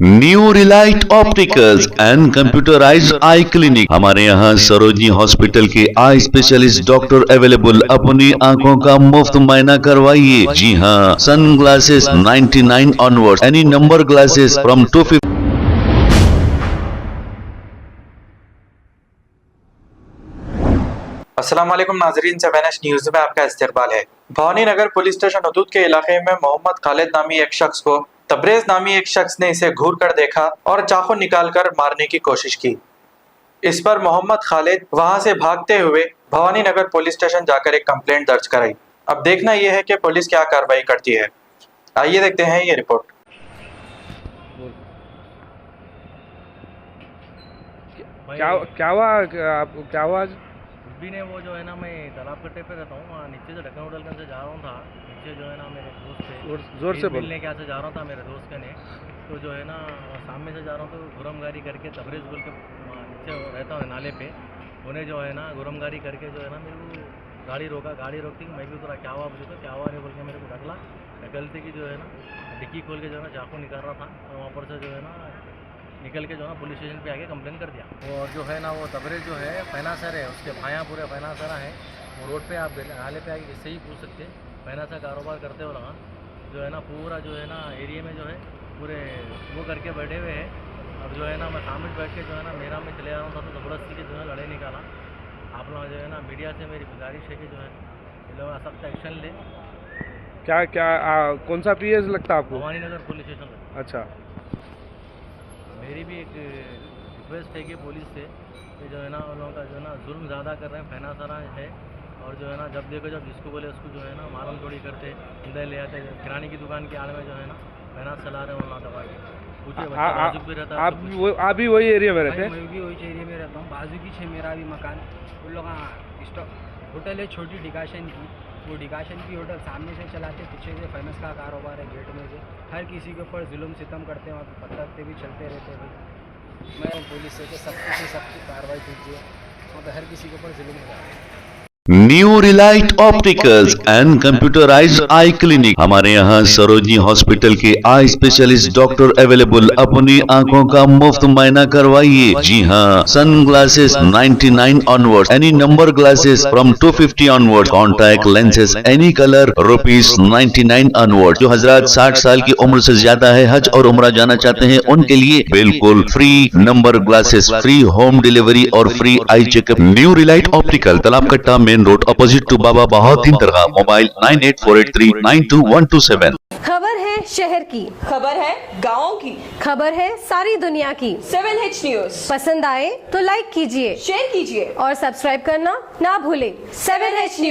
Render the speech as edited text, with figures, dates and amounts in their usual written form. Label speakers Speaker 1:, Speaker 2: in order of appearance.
Speaker 1: New Relight opticals and computerised I clinic. हमारे यहाँ Sarojini hospital के आई स्पेशलिस्ट डॉक्टर अवेलेबल। अपनी आंखों का मुफ्त मुआयना करवाइए। जी हाँ, sun glasses 99 onward, any number glasses from 250।
Speaker 2: अस्सलाम वालेकुम नाजरीन, सबेनश न्यूज़ में आपका इस्तकबाल है। भवानी नगर पुलिस स्टेशन हदूद के इलाके में मोहम्मद खालिद नामी एक शख्स को तबरेज नामी एक शख्स ने इसे घूर कर देखा और चाकू निकालकर मारने की कोशिश की। इस पर मोहम्मद खालिद वहां से भागते हुए भवानी नगर पुलिस स्टेशन जाकर एक कंप्लेंट दर्ज कराई। अब देखना यह है कि पुलिस क्या कार्रवाई करती है। आइए देखते हैं ये रिपोर्ट।
Speaker 3: क्या हुआ आज?
Speaker 4: भी ने वो जो है ना, मैं तालाब कट्टे पे रहता हूँ, वहाँ नीचे से ढक्कन उड़लगंज से जा रहा था। नीचे जो है ना मेरे दोस्त से
Speaker 3: जोर से
Speaker 4: मिलने क्या से जा रहा था मेरे दोस्त के ने, तो जो है ना सामने से जा रहा हूँ तो गुरमगारी करके तबरेज बोल के नीचे रहता हूँ नाले पे, उन्हें जो है ना गुरमगारी करके जो है ना मेरे को गाड़ी रोकती मैं भी उतरा। क्या हुआ मुझे, तो क्या हुआ रे बोल के मेरे को ढकलते की जो है ना डिक्की खोल के जो है ना चाकू निकाल रहा था, तो वहाँ पर से जो है ना निकल के जो है पुलिस स्टेशन पे आके कंप्लेन कर दिया। और जो है ना वो तबरेज जो है फैनासर है, उसके भाया पूरे फैनासरा है। वो रोड पे आप नाले पे आके इससे ही पूछ सकते हैं, फैनासा कारोबार करते हो लगा जो है ना पूरा जो है ना एरिया में जो है पूरे वो करके बैठे हुए हैं। अब जो है ना मैं सामने बैठ के जो है ना मेरा में चले आ रहा था, तो ज़बरदस्ती के जो है लड़े निकाला। आप लोग जो है ना मीडिया से मेरी गुजारिश है कि जो है ये लोग सख्त एक्शन ले।
Speaker 3: कौन सा पीएस लगता है आपको?
Speaker 4: Bhavani Nagar police station.
Speaker 3: अच्छा,
Speaker 4: मेरी भी एक रिक्वेस्ट है कि पुलिस से कि जो है ना उन लोगों का जो है ना जुल्म ज़्यादा कर रहे हैं, फैनासरा है। और जो है ना जब देखो जब जिसको बोले उसको जो है ना मारम थोड़ी करते, अंदर ले आते। किराने की दुकान के आड़ में जो है ना फैनास चला रहे हैं उन्होंने दबा के। पूछिए भी रहता है।
Speaker 3: आप भी वही एरिया में रहते हैं?
Speaker 5: मैं भी वही एरिया में रहता हूँ। बाजू की छे मेरा भी मकान। उन लोग होटल है छोटी डिकाशन की, वो डिकाशन की होटल सामने से चलाते, पीछे से फेमस का कारोबार है। गेट में से हर किसी के ऊपर जुल्म सितम करते हैं, वहाँ पर पत्थरते भी चलते रहते हैं। भाई मैं पुलिस से सख्त कार्रवाई कीजिए, वहाँ पर हर किसी के ऊपर जुल्म हो रहा है।
Speaker 1: New Relight opticals and computerised I clinic. हमारे यहाँ सरोजनी हॉस्पिटल के आई स्पेशलिस्ट डॉक्टर अवेलेबल। अपनी आंखों का मुफ्त मुआयना करवाइए। जी हाँ, sun glasses 99 onward, any number glasses from 250 onward, contact lenses any colour ₹99 onward. जो हजरात 60 साल की उम्र से ज्यादा है, हज और उम्रा जाना चाहते हैं, उनके लिए बिल्कुल free number glasses, free home delivery और free eye checkup. New relight optical, Talab Katta, main road, opposite to Baba Bahauddin Dargah. Mobile 9848392127।
Speaker 6: खबर है शहर की,
Speaker 7: खबर है गाँव की,
Speaker 6: खबर है सारी दुनिया की।
Speaker 7: 7H न्यूज़
Speaker 6: पसंद आए तो लाइक कीजिए,
Speaker 7: शेयर कीजिए
Speaker 6: और सब्सक्राइब करना ना भूले।
Speaker 7: 7H news.